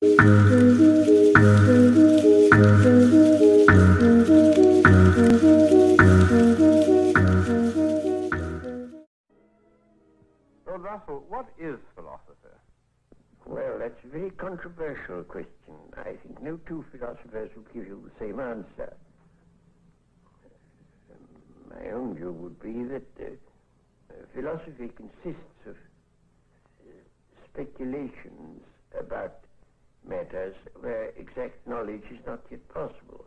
Lord Russell, what is philosophy? Well, that's a very controversial question. I think no two philosophers will give you the same answer. My own view would be that philosophy consists of speculations about matters where exact knowledge is not yet possible.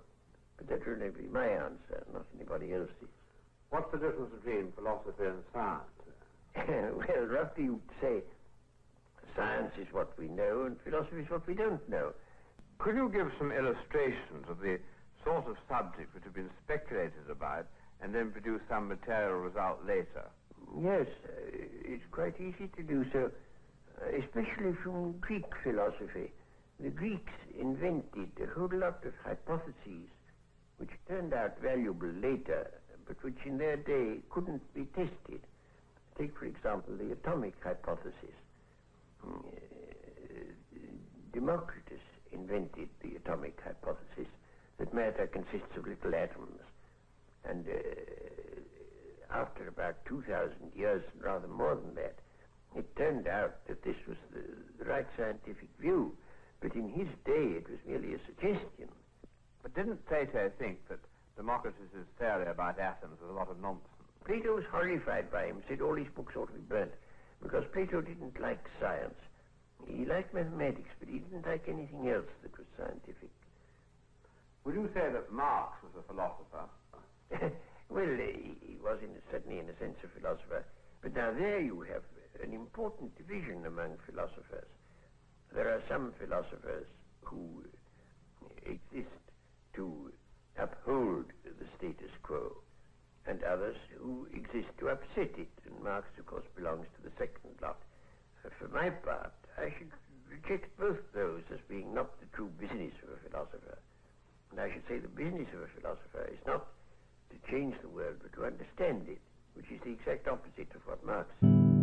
But that will only be my answer, not anybody else's. What's the difference between philosophy and science? Well, roughly you would say science is what we know and philosophy is what we don't know. Could you give some illustrations of the sort of subjects which have been speculated about and then produce some material result later? Yes, it's quite easy to do so, especially from Greek philosophy. The Greeks invented a whole lot of hypotheses which turned out valuable later, but which in their day couldn't be tested. Take, for example, the atomic hypothesis. Democritus invented the atomic hypothesis that matter consists of little atoms. And after about 2,000 years, rather more than that, it turned out that this was the right scientific view. But in his day, it was merely a suggestion. But didn't Plato think that Democritus's theory about atoms was a lot of nonsense? Plato was horrified by him, said all his books ought to be burnt, because Plato didn't like science. He liked mathematics, but he didn't like anything else that was scientific. Would you say that Marx was a philosopher? Well, he was certainly in a sense a philosopher. But now there you have an important division among philosophers. There are some philosophers who exist to uphold the status quo, and others who exist to upset it, and Marx, of course, belongs to the second lot. For my part, I should reject both those as being not the true business of a philosopher. And I should say the business of a philosopher is not to change the world, but to understand it, which is the exact opposite of what Marx said.